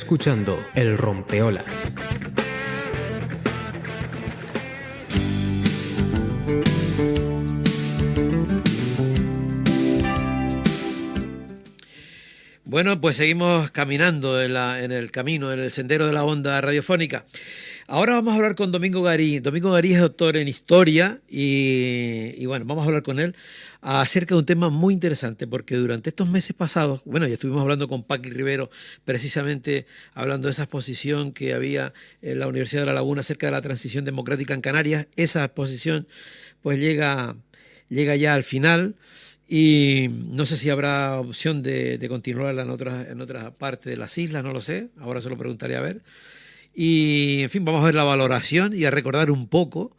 Escuchando El Rompeolas. Bueno, pues seguimos caminando en el camino, en el sendero de la onda radiofónica. Ahora vamos a hablar con Domingo Garí. Domingo Garí es doctor en historia y bueno, vamos a hablar con él acerca de un tema muy interesante porque durante estos meses pasados, bueno, ya estuvimos hablando con Paqui Rivero precisamente hablando de esa exposición que había en la Universidad de La Laguna acerca de la transición democrática en Canarias. Esa exposición pues llega ya al final. Y no sé si habrá opción de continuarla en otras partes de las islas, no lo sé. Ahora se lo preguntaré a ver. Y, en fin, vamos a ver la valoración y a recordar un poco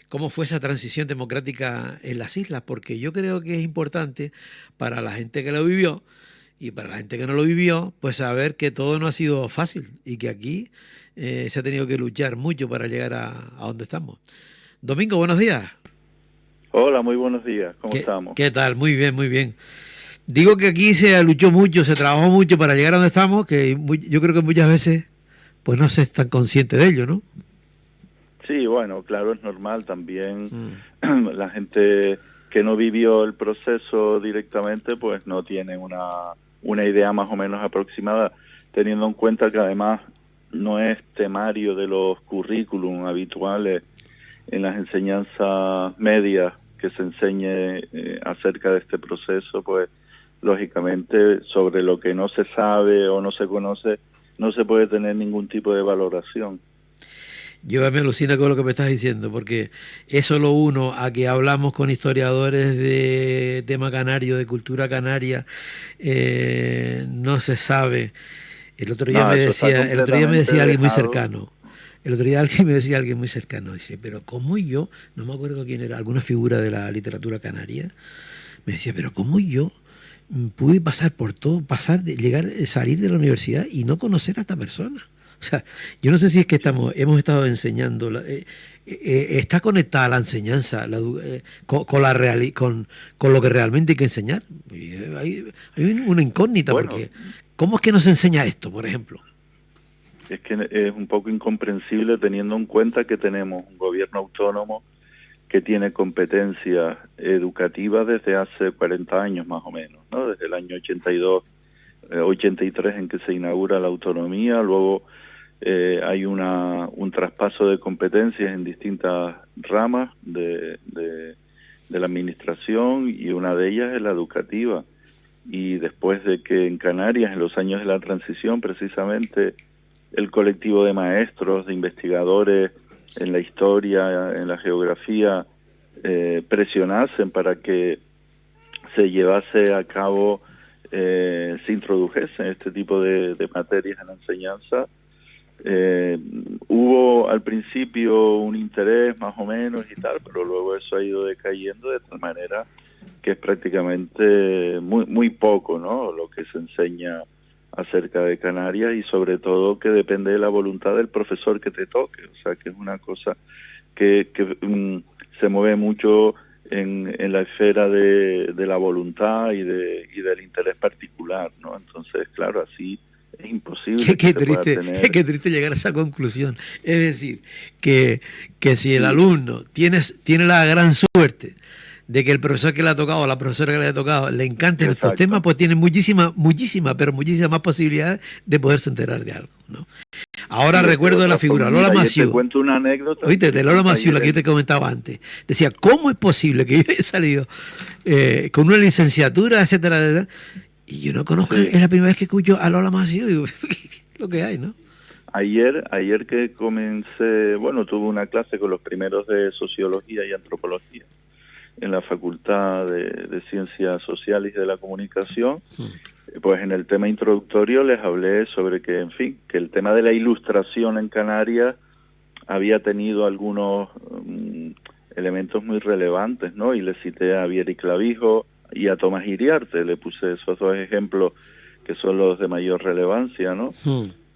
cómo fue esa transición democrática en las islas, porque yo creo que es importante para la gente que lo vivió y para la gente que no lo vivió, pues saber que todo no ha sido fácil y que aquí se ha tenido que luchar mucho para llegar a donde estamos. Domingo, buenos días. Hola, muy buenos días, ¿cómo estamos? ¿Qué tal? Muy bien, muy bien. Digo que aquí se luchó mucho, se trabajó mucho para llegar a donde estamos, que yo creo que muchas veces pues no se es tan consciente de ello, ¿no? Sí, bueno, claro, es normal también. La gente que no vivió el proceso directamente, pues no tiene una idea más o menos aproximada, teniendo en cuenta que además no es temario de los currículum habituales en las enseñanzas medias que se enseñe acerca de este proceso, pues lógicamente sobre lo que no se sabe o no se conoce no se puede tener ningún tipo de valoración. Yo me alucina con lo que me estás diciendo, porque eso lo uno a que hablamos con historiadores de tema canario, de cultura canaria, no se sabe. El otro día me decía, el otro día me decía alguien muy cercano. El otro día alguien me decía alguien muy cercano, dice, pero ¿cómo yo? No me acuerdo quién era, alguna figura de la literatura canaria. Me decía, pero ¿cómo yo pude pasar por todo, salir de la universidad y no conocer a esta persona? O sea, yo no sé si es que hemos estado enseñando, está conectada la enseñanza con lo que realmente hay que enseñar. Hay una incógnita, bueno, porque ¿cómo es que nos enseña esto, por ejemplo? Es que es un poco incomprensible teniendo en cuenta que tenemos un gobierno autónomo que tiene competencias educativas desde hace 40 años más o menos, ¿no? Desde el año 82, 83 en que se inaugura la autonomía, luego hay un traspaso de competencias en distintas ramas de la administración y una de ellas es la educativa. Y después de que en Canarias, en los años de la transición, precisamente el colectivo de maestros, de investigadores en la historia, en la geografía, presionasen para que se llevase a cabo, se introdujese este tipo de materias en la enseñanza. Hubo al principio un interés más o menos y tal, pero luego eso ha ido decayendo de tal manera que es prácticamente muy poco, ¿no?, lo que se enseña acerca de Canarias, y sobre todo que depende de la voluntad del profesor que te toque, o sea que es una cosa que se mueve mucho en la esfera de la voluntad y del interés particular, ¿no? Entonces, claro, así es imposible qué triste llegar a esa conclusión. Es decir, que si el alumno tiene la gran suerte de que el profesor que le ha tocado o la profesora que le ha tocado le encanten estos temas, pues tiene muchísimas más posibilidades de poderse enterar de algo, ¿no? Ahora recuerdo la figura Lola Massieu. Te cuento una anécdota. Oíste, de Lola Massieu, la que yo te comentaba antes. Decía, ¿cómo es posible que yo haya salido con una licenciatura, etcétera, etcétera, y yo no conozco? Sí. Es la primera vez que escucho a Lola Massieu, digo, lo que hay, ¿no? Ayer que comencé, bueno, tuve una clase con los primeros de Sociología y Antropología en la Facultad de Ciencias Sociales y de la Comunicación. Pues en el tema introductorio les hablé sobre que, en fin, que el tema de la ilustración en Canarias había tenido algunos elementos muy relevantes, ¿no? Y le cité a Vieri Clavijo y a Tomás Iriarte, le puse esos dos ejemplos que son los de mayor relevancia, ¿no?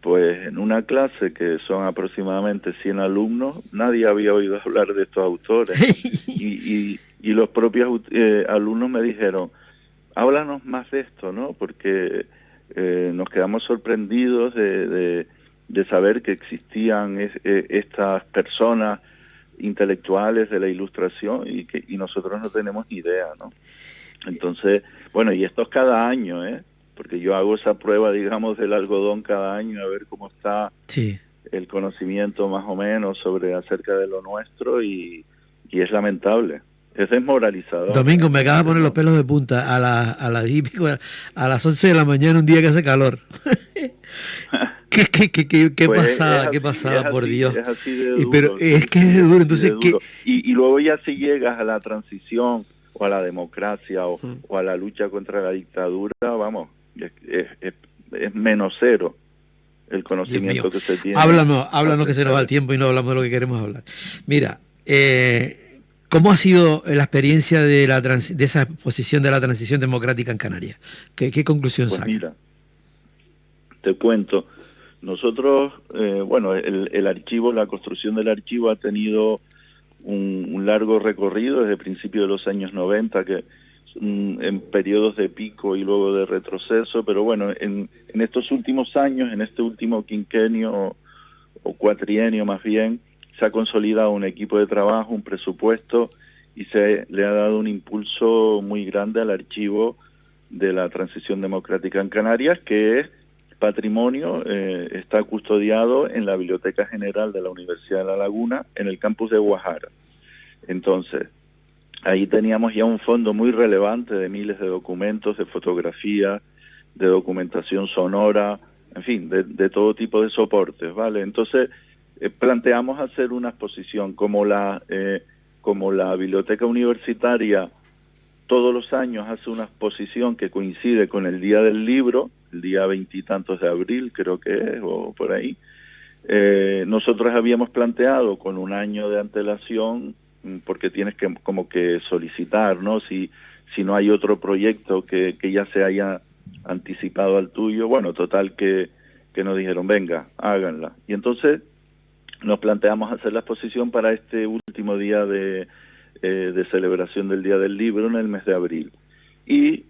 Pues en una clase que son aproximadamente 100 alumnos, nadie había oído hablar de estos autores. Y los propios alumnos me dijeron, háblanos más de esto, ¿no? Porque nos quedamos sorprendidos de saber que existían estas personas intelectuales de la Ilustración y nosotros no tenemos ni idea, ¿no? Entonces, bueno, y esto es cada año, porque yo hago esa prueba, digamos, del algodón cada año, a ver cómo está el conocimiento más o menos acerca de lo nuestro, y es lamentable, es desmoralizador. Domingo, me acaba de poner los pelos de punta a las 11 de la mañana, un día que hace calor. ¿Qué Pues pasada, por Dios? Es así de duro. Pero es que es duro, entonces, duro. Y luego ya si llegas a la transición o a la democracia o a la lucha contra la dictadura, vamos, es menos cero el conocimiento que se tiene. Háblanos que se nos va el tiempo y no hablamos de lo que queremos hablar. Mira, ¿cómo ha sido la experiencia de esa exposición de la transición democrática en Canarias? ¿Qué conclusión saca? Mira, te cuento. Nosotros, bueno, el archivo, la construcción del archivo ha tenido un largo recorrido desde principios de los años 90, que en periodos de pico y luego de retroceso, pero bueno, en estos últimos años, en este último quinquenio o cuatrienio más bien, se ha consolidado un equipo de trabajo, un presupuesto, y se le ha dado un impulso muy grande al archivo de la transición democrática en Canarias, que es patrimonio, está custodiado en la Biblioteca General de la Universidad de La Laguna, en el campus de Guajara. Entonces, ahí teníamos ya un fondo muy relevante de miles de documentos, de fotografías, de documentación sonora, en fin, de todo tipo de soportes, ¿vale? Entonces, planteamos hacer una exposición como la Biblioteca Universitaria todos los años hace una exposición que coincide con el Día del Libro, el día 20 y tantos de abril, creo que es, o por ahí. Nosotros habíamos planteado con un año de antelación, porque tienes que como que solicitar, ¿no? Si no hay otro proyecto que ya se haya anticipado al tuyo, bueno, total que nos dijeron, venga, háganla. Y entonces nos planteamos hacer la exposición para este último día de celebración del Día del Libro en el mes de abril. Y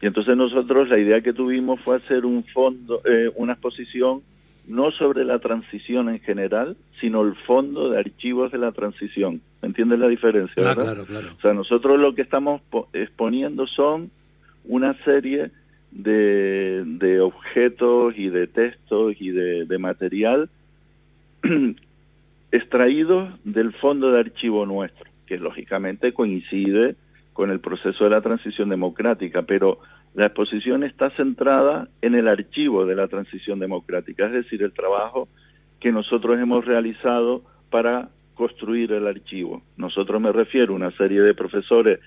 entonces nosotros la idea que tuvimos fue hacer una exposición no sobre la transición en general, sino el fondo de archivos de la transición. ¿Entiendes la diferencia, verdad? Claro. O sea, nosotros lo que estamos exponiendo son una serie de objetos y de textos y de material extraídos del fondo de archivo nuestro, que lógicamente coincide con el proceso de la transición democrática, pero la exposición está centrada en el archivo de la transición democrática, es decir, el trabajo que nosotros hemos realizado para construir el archivo. Nosotros, me refiero a una serie de profesores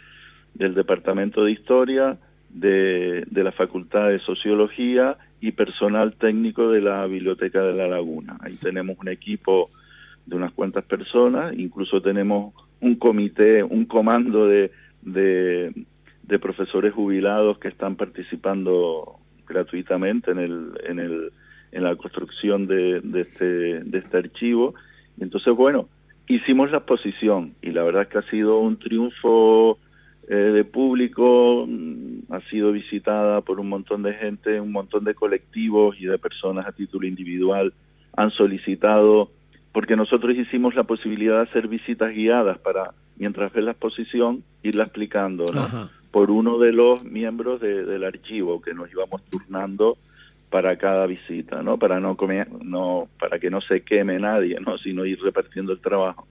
del Departamento de Historia, de la Facultad de Sociología y personal técnico de la Biblioteca de La Laguna. Ahí tenemos un equipo de unas cuantas personas, incluso tenemos un comité, un comando de profesores jubilados que están participando gratuitamente en la construcción de este archivo. Entonces, bueno, hicimos la exposición y la verdad es que ha sido un triunfo de público, ha sido visitada por un montón de gente, un montón de colectivos y de personas a título individual han solicitado, porque nosotros hicimos la posibilidad de hacer visitas guiadas para, mientras ves la exposición, irla explicando, ¿no? Ajá. Por uno de los miembros del archivo, que nos íbamos turnando para cada visita, ¿no? Para que no se queme nadie, ¿no? Sino ir repartiendo el trabajo.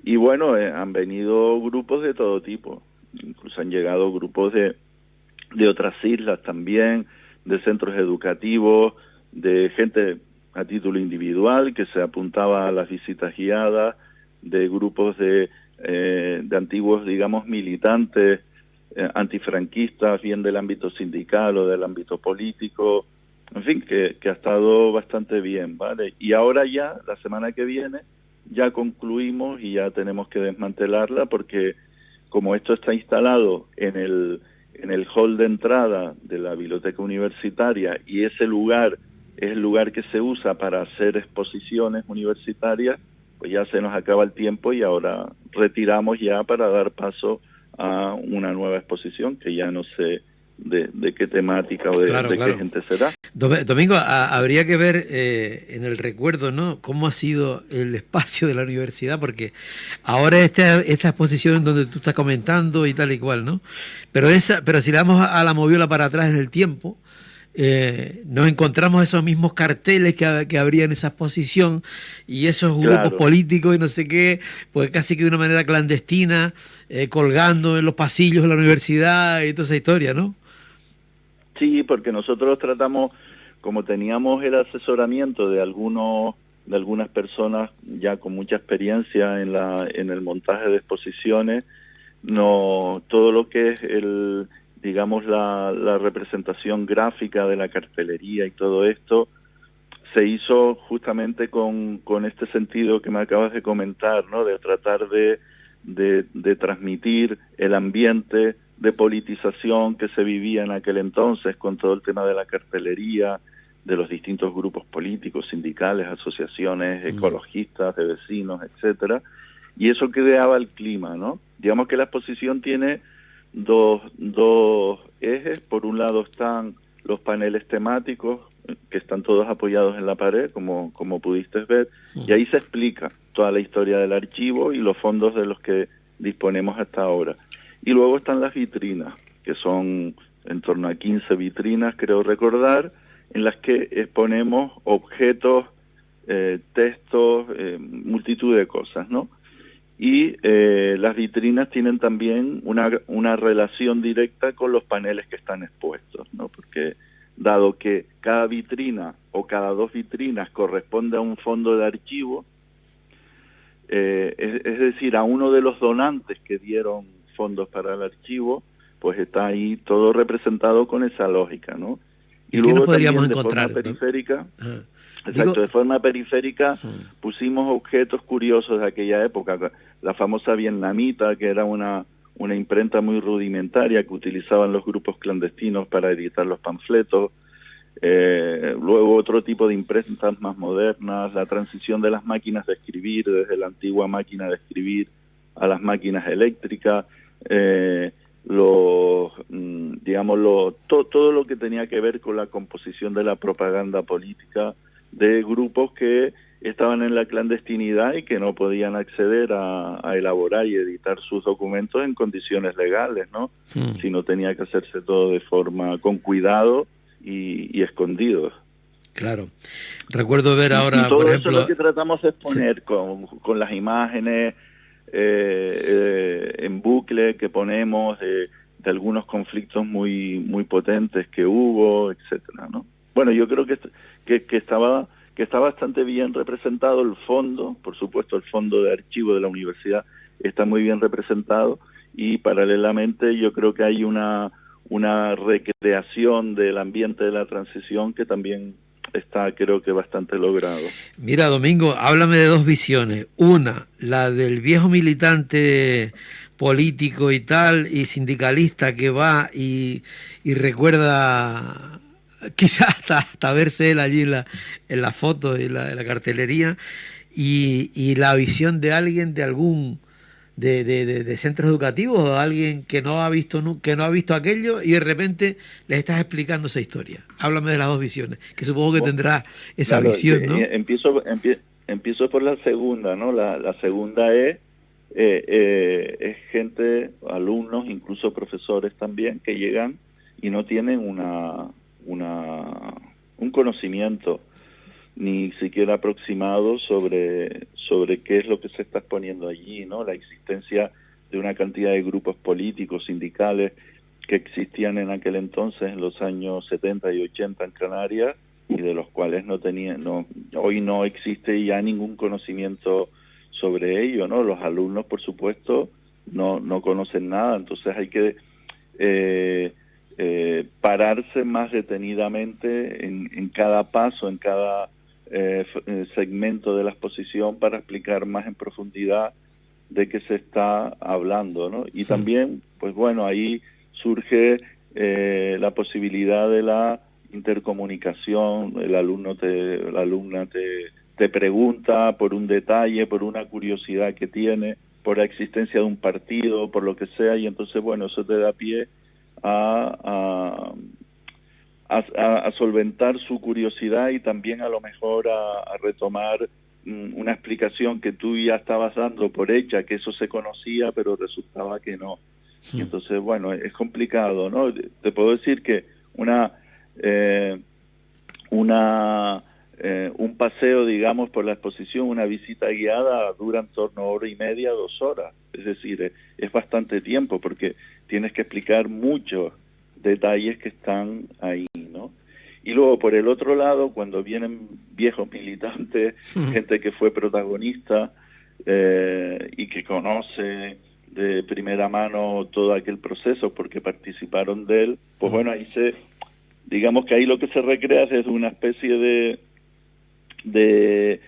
Y bueno, han venido grupos de todo tipo, incluso han llegado grupos de otras islas también, de centros educativos, de gente a título individual que se apuntaba a las visitas guiadas, de grupos de antiguos, digamos, militantes antifranquistas, bien del ámbito sindical o del ámbito político, en fin, que ha estado bastante bien, ¿vale? Y ahora ya, la semana que viene, ya concluimos y ya tenemos que desmantelarla, porque como esto está instalado en el hall de entrada de la biblioteca universitaria y ese lugar es el lugar que se usa para hacer exposiciones universitarias, pues ya se nos acaba el tiempo y ahora retiramos ya para dar paso a una nueva exposición que ya no se de qué temática o de qué gente será. Domingo, habría que ver en el recuerdo, ¿no?, cómo ha sido el espacio de la universidad, porque ahora esta exposición donde tú estás comentando y tal y cual, ¿no? Pero si le damos a la moviola para atrás en el tiempo, nos encontramos esos mismos carteles que habría en esa exposición y esos grupos políticos y no sé qué, pues casi que de una manera clandestina, colgando en los pasillos de la universidad y toda esa historia, ¿no? Sí, porque nosotros tratamos, como teníamos el asesoramiento de algunas personas ya con mucha experiencia en el montaje de exposiciones, todo lo que es digamos la representación gráfica de la cartelería y todo esto se hizo justamente con este sentido que me acabas de comentar, ¿no? De tratar de transmitir el ambiente de politización que se vivía en aquel entonces con todo el tema de la cartelería, de los distintos grupos políticos, sindicales, asociaciones ecologistas, de vecinos, etcétera, y eso creaba el clima, ¿no? Digamos que la exposición tiene dos ejes. Por un lado están los paneles temáticos, que están todos apoyados en la pared, como pudiste ver, y ahí se explica toda la historia del archivo y los fondos de los que disponemos hasta ahora. Y luego están las vitrinas, que son en torno a 15 vitrinas, creo recordar, en las que exponemos objetos, textos, multitud de cosas, ¿no? Y las vitrinas tienen también una relación directa con los paneles que están expuestos, ¿no? Porque dado que cada vitrina o cada dos vitrinas corresponde a un fondo de archivo, es decir, a uno de los donantes que dieron fondos para el archivo, pues está ahí todo representado con esa lógica, ¿no? Y luego qué podríamos encontrar, de forma periférica, de forma periférica pusimos objetos curiosos de aquella época, la famosa vietnamita, que era una imprenta muy rudimentaria que utilizaban los grupos clandestinos para editar los panfletos. Luego otro tipo de imprentas más modernas, la transición de las máquinas de escribir, desde la antigua máquina de escribir a las máquinas eléctricas, todo lo que tenía que ver con la composición de la propaganda política de grupos que estaban en la clandestinidad y que no podían acceder a elaborar y editar sus documentos en condiciones legales, ¿no? Sino tenía que hacerse todo de forma con cuidado y escondidos. Claro. Recuerdo ver ahora, y todo por eso ejemplo, es lo que tratamos de exponer con las imágenes en bucle que ponemos de algunos conflictos muy potentes que hubo, etcétera, ¿no? Bueno, yo creo que está bastante bien representado el fondo. Por supuesto, el fondo de archivo de la universidad está muy bien representado, y paralelamente yo creo que hay una recreación del ambiente de la transición que también está, creo que, bastante logrado. Mira, Domingo, háblame de dos visiones. Una, la del viejo militante político y tal, y sindicalista que va y recuerda quizás hasta verse él allí en la foto, en la cartelería, y la visión de alguien de algún de centros educativos, o alguien que no ha visto aquello, y de repente les estás explicando esa historia. Háblame de las dos visiones, que supongo que tendrá esa visión, ¿no? Empiezo por la segunda, ¿no? La segunda es gente, alumnos, incluso profesores también, que llegan y no tienen un conocimiento ni siquiera aproximado sobre qué es lo que se está exponiendo allí, ¿no? La existencia de una cantidad de grupos políticos, sindicales, que existían en aquel entonces, en los años 70 y 80 en Canarias, y de los cuales hoy no existe ya ningún conocimiento sobre ello, ¿no? Los alumnos, por supuesto, no conocen nada, entonces hay que pararse más detenidamente en cada paso, en cada segmento de la exposición, para explicar más en profundidad de qué se está hablando, ¿no? Y también, pues bueno, ahí surge la posibilidad de la intercomunicación. La alumna te pregunta por un detalle, por una curiosidad que tiene, por la existencia de un partido, por lo que sea, y entonces, bueno, eso te da pie a solventar su curiosidad y también a lo mejor a retomar una explicación que tú ya estabas dando por hecha, que eso se conocía, pero resultaba que no. Y entonces, bueno, es complicado, ¿no? Te puedo decir que un paseo, digamos, por la exposición, una visita guiada dura en torno a 1 hora y media, 2 horas. Es decir, es bastante tiempo porque tienes que explicar muchos detalles que están ahí, ¿no? Y luego, por el otro lado, cuando vienen viejos militantes, gente que fue protagonista y que conoce de primera mano todo aquel proceso porque participaron de él, pues bueno, digamos que ahí lo que se recrea es desde una especie de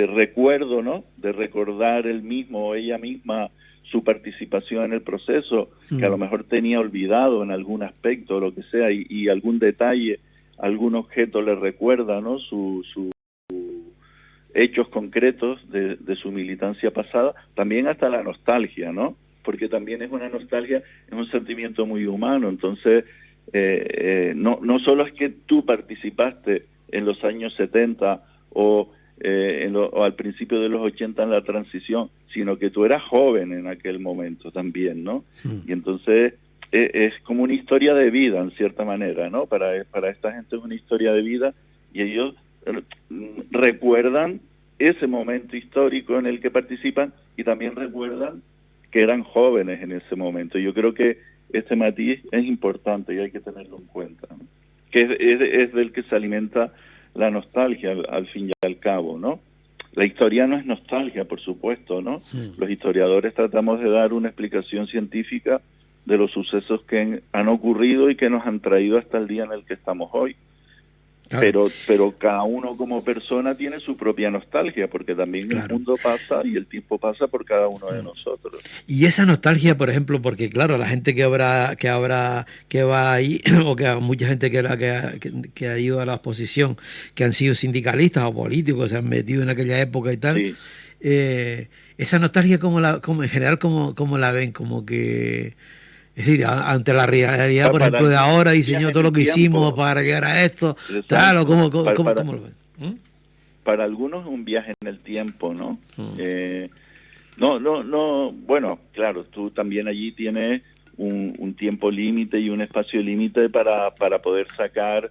recuerdo, ¿no? De recordar él mismo o ella misma su participación en el proceso, que a lo mejor tenía olvidado en algún aspecto o lo que sea, y algún detalle, algún objeto le recuerda, ¿no? Sus hechos concretos de su militancia pasada, también hasta la nostalgia, ¿no? Porque también es una nostalgia, es un sentimiento muy humano. Entonces, no solo es que tú participaste en los años 70 o al principio de los 80 en la transición, sino que tú eras joven en aquel momento también, ¿no? Y entonces es como una historia de vida, en cierta manera, ¿no? Para esta gente es una historia de vida y ellos recuerdan ese momento histórico en el que participan y también recuerdan que eran jóvenes en ese momento. Yo creo que este matiz es importante y hay que tenerlo en cuenta, ¿no? Que es del que se alimenta la nostalgia al fin y al cabo, ¿no? La historia no es nostalgia, por supuesto, ¿no? Los historiadores tratamos de dar una explicación científica de los sucesos que han ocurrido y que nos han traído hasta el día en el que estamos hoy. Claro. Pero cada uno como persona tiene su propia nostalgia, porque también el mundo pasa y el tiempo pasa por cada uno de nosotros. Y esa nostalgia, por ejemplo, porque claro, la gente que va ahí, o que mucha gente que ha ido a la exposición, que han sido sindicalistas o políticos, se han metido en aquella época y tal, esa nostalgia como en general como la ven, como que... Es decir, ante la realidad, por ejemplo, de ahora, diseñó todo lo que hicimos para llegar a esto, tal, o ¿cómo lo ven? Para algunos es un viaje en el tiempo, ¿no? No, bueno, claro, tú también allí tienes un tiempo límite y un espacio límite para poder sacar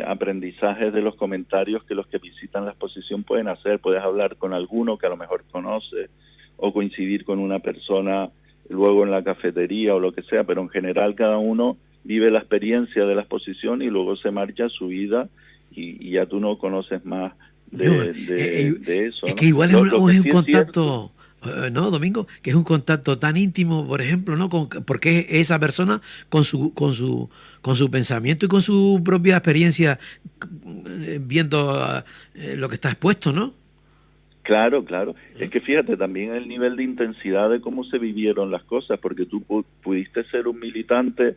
aprendizajes de los comentarios que los que visitan la exposición pueden hacer. Puedes hablar con alguno que a lo mejor conoces o coincidir con una persona luego en la cafetería o lo que sea, pero en general cada uno vive la experiencia de la exposición y luego se marcha a su vida y ya tú no conoces más de eso. Es que igual es un contacto, ¿no, Domingo? Que es un contacto tan íntimo, por ejemplo, ¿no? Porque esa persona con su pensamiento y con su propia experiencia viendo lo que está expuesto, ¿no? Claro. Es que fíjate también el nivel de intensidad de cómo se vivieron las cosas, porque tú pudiste ser un militante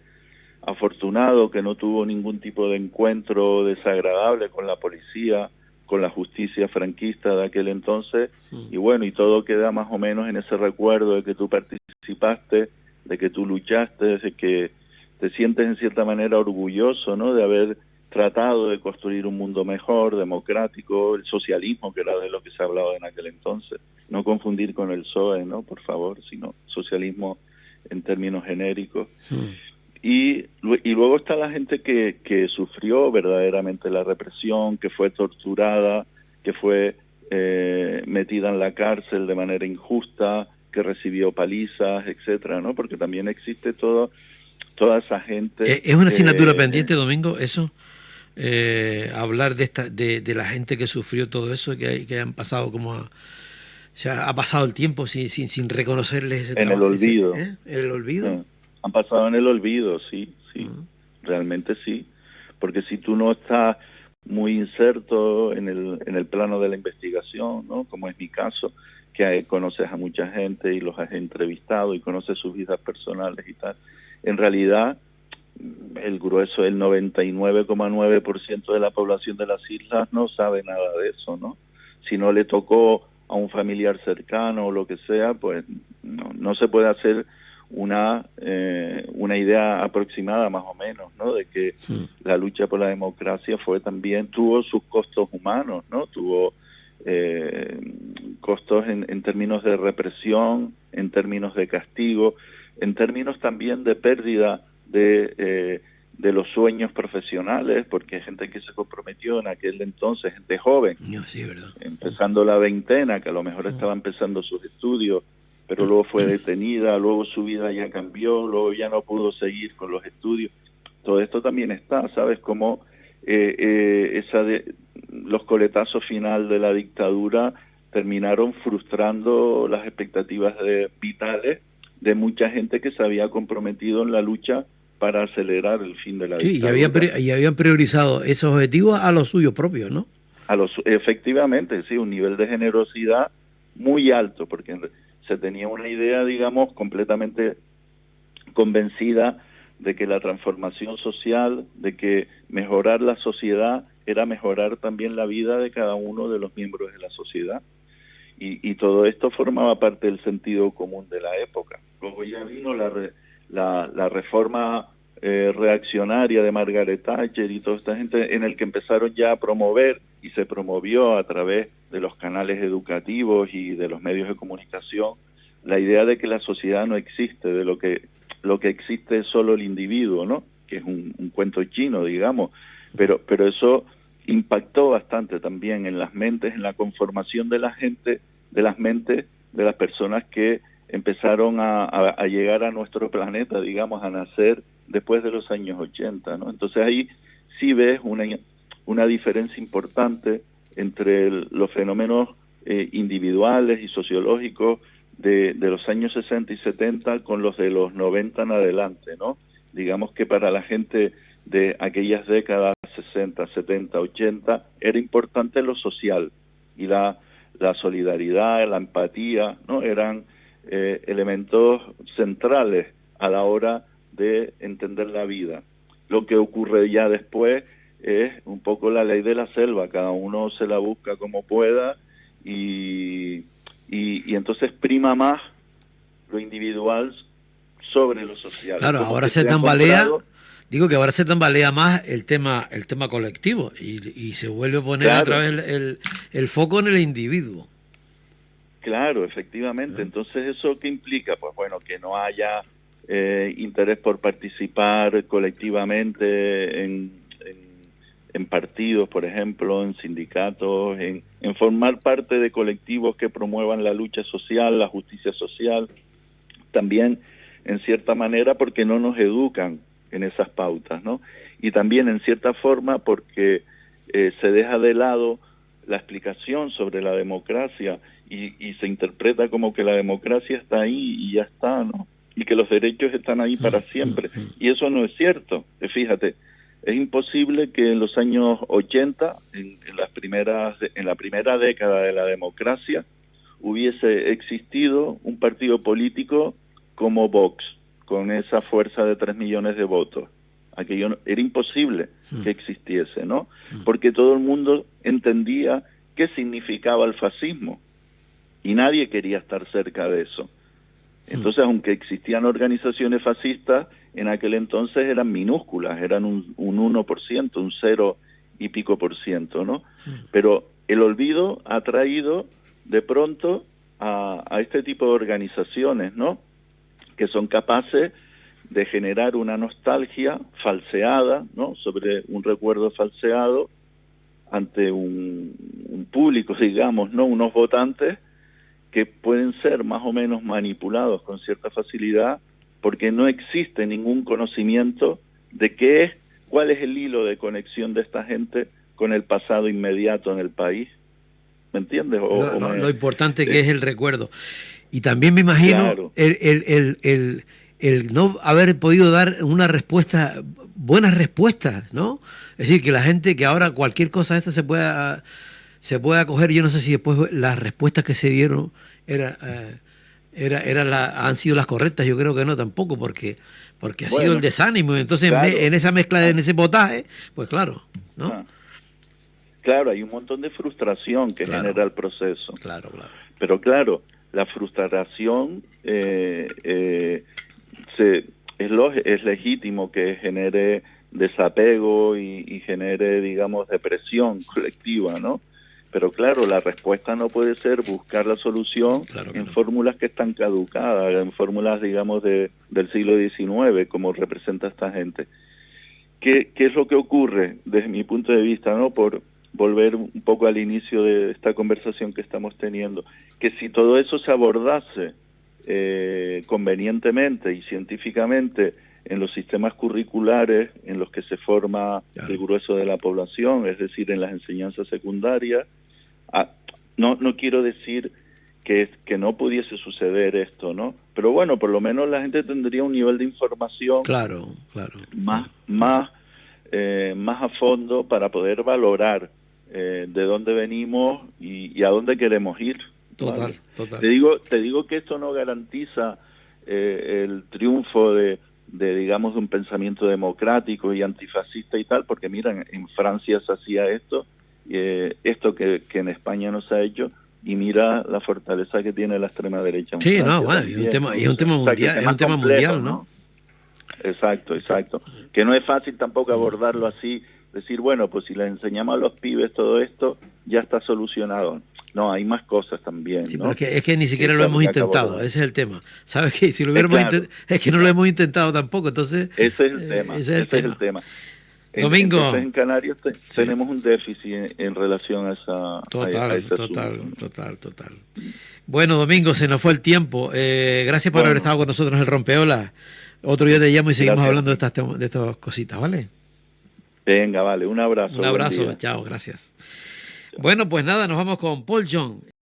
afortunado que no tuvo ningún tipo de encuentro desagradable con la policía, con la justicia franquista de aquel entonces, y bueno, y todo queda más o menos en ese recuerdo de que tú participaste, de que tú luchaste, de que te sientes en cierta manera orgulloso, ¿no? De haber tratado de construir un mundo mejor, democrático, el socialismo, que era de lo que se hablaba en aquel entonces. No confundir con el PSOE, ¿no? Por favor, sino socialismo en términos genéricos. Y luego está la gente que sufrió verdaderamente la represión, que fue torturada, que fue metida en la cárcel de manera injusta, que recibió palizas, etcétera, ¿no? Porque también existe toda esa gente. ¿Es una asignatura pendiente, Domingo, eso? Hablar de la gente que sufrió todo eso, que han pasado o sea, ha pasado el tiempo sin reconocerles ese trabajo. En el olvido. ¿En el olvido? Han pasado en el olvido, sí. Realmente sí. Porque si tú no estás muy inserto en el plano de la investigación, ¿no? Como es mi caso, que conoces a mucha gente y los has entrevistado y conoces sus vidas personales y tal, en realidad el grueso, el 99,9% de la población de las islas no sabe nada de eso, ¿no? Si no le tocó a un familiar cercano o lo que sea, pues no se puede hacer una idea aproximada más o menos, ¿no? De que la lucha por la democracia tuvo sus costos humanos, ¿no? Tuvo costos en términos de represión, en términos de castigo, en términos también de pérdida de los sueños profesionales, porque hay gente que se comprometió en aquel entonces, gente joven, sí, ¿verdad? Empezando la veintena, que a lo mejor estaba empezando sus estudios, pero luego fue detenida, luego su vida ya cambió, luego ya no pudo seguir con los estudios. Todo esto también está, ¿sabes? Como los coletazos final de la dictadura terminaron frustrando las expectativas vitales de mucha gente que se había comprometido en la lucha para acelerar el fin de la dictadura. Y habían priorizado esos objetivos a los suyos propios, ¿no? Efectivamente, sí, un nivel de generosidad muy alto, porque se tenía una idea, digamos, completamente convencida de que la transformación social, de que mejorar la sociedad era mejorar también la vida de cada uno de los miembros de la sociedad. Y todo esto formaba parte del sentido común de la época. Luego ya vino la reforma reaccionaria de Margaret Thatcher y toda esta gente, en el que empezaron ya a promover, y se promovió a través de los canales educativos y de los medios de comunicación, la idea de que la sociedad no existe, de lo que existe es solo el individuo, ¿no? Que es un cuento chino, digamos, pero eso impactó bastante también en las mentes, en la conformación de la gente, de las mentes de las personas que empezaron a llegar a nuestro planeta, digamos, a nacer después de los años 80, ¿no? Entonces ahí sí ves una diferencia importante entre los fenómenos individuales y sociológicos de los años 60 y 70 con los de los 90 en adelante, ¿no? Digamos que para la gente de aquellas décadas 60, 70, 80 era importante lo social y la solidaridad, la empatía, ¿no? Eran elementos centrales a la hora de entender la vida. Lo que ocurre ya después es un poco la ley de la selva, cada uno se la busca como pueda y entonces prima más lo individual sobre lo social. Claro, como ahora que se tambalea, digo que ahora se tambalea más el tema colectivo y se vuelve a poner otra vez el foco en el individuo. Claro, efectivamente. Entonces, ¿eso qué implica? Pues bueno, que no haya interés por participar colectivamente en partidos, por ejemplo, en sindicatos, en formar parte de colectivos que promuevan la lucha social, la justicia social, también en cierta manera porque no nos educan en esas pautas, ¿no? Y también en cierta forma porque se deja de lado la explicación sobre la democracia y se interpreta como que la democracia está ahí y ya está, ¿no? Y que los derechos están ahí para siempre. Y eso no es cierto. Fíjate, es imposible que en los años 80, en la primera década de la democracia, hubiese existido un partido político como Vox, con esa fuerza de 3 millones de votos. Aquello era imposible que existiese, ¿no? Porque todo el mundo entendía qué significaba el fascismo y nadie quería estar cerca de eso. Entonces, aunque existían organizaciones fascistas, en aquel entonces eran minúsculas, eran un 1%, un 0 y pico por ciento, ¿no? Pero el olvido ha traído de pronto a este tipo de organizaciones, ¿no? Que son capaces de generar una nostalgia falseada, ¿no? Sobre un recuerdo falseado ante un público, digamos, ¿no? Unos votantes que pueden ser más o menos manipulados con cierta facilidad porque no existe ningún conocimiento de cuál es el hilo de conexión de esta gente con el pasado inmediato en el país. ¿Me entiendes? Lo importante que es el recuerdo. Y también me imagino el no haber podido dar buenas respuestas, ¿no? Es decir, que la gente, que ahora cualquier cosa de esta se pueda coger. Yo no sé si después las respuestas que se dieron han sido las correctas. Yo creo que no tampoco, porque ha sido el desánimo. Entonces, claro, en esa mezcla, en ese potaje, pues claro, ¿no? Claro, hay un montón de frustración que genera el proceso. Claro. Pero claro, la frustración es legítimo que genere desapego y genere, digamos, depresión colectiva, ¿no? Pero claro, la respuesta no puede ser buscar la solución en fórmulas que están caducadas, en fórmulas, digamos, del siglo XIX, como representa esta gente. ¿Qué es lo que ocurre desde mi punto de vista, ¿no? Por volver un poco al inicio de esta conversación que estamos teniendo, que si todo eso se abordase convenientemente y científicamente en los sistemas curriculares en los que se forma el grueso de la población, es decir, en las enseñanzas secundarias, no quiero decir que no pudiese suceder esto, ¿no? Pero bueno, por lo menos la gente tendría un nivel de información más a fondo para poder valorar de dónde venimos y a dónde queremos ir. Total. Te digo que esto no garantiza el triunfo de digamos, de un pensamiento democrático y antifascista y tal, porque mira, en Francia se hacía esto que en España no se ha hecho, y mira la fortaleza que tiene la extrema derecha. Sí, no, bueno, es un tema mundial, es un tema mundial, ¿no? Exacto. Que no es fácil tampoco abordarlo así, decir, bueno, pues si les enseñamos a los pibes todo esto, ya está solucionado. No, hay más cosas también, sí, ¿no? Pero es que ni siquiera lo hemos intentado, ese es el tema. ¿Sabes qué? Si lo hubiéramos es que no lo hemos intentado tampoco, entonces... Ese es el tema. Domingo. Entonces en Canarias tenemos un déficit en relación a esa... Total. Bueno, Domingo, se nos fue el tiempo. Gracias por haber estado con nosotros en el Rompeolas. Otro día te llamo y seguimos hablando de estas cositas, ¿vale? Venga, vale, un abrazo. Un abrazo, chao, gracias. Bueno, pues nada, nos vamos con Paul Young.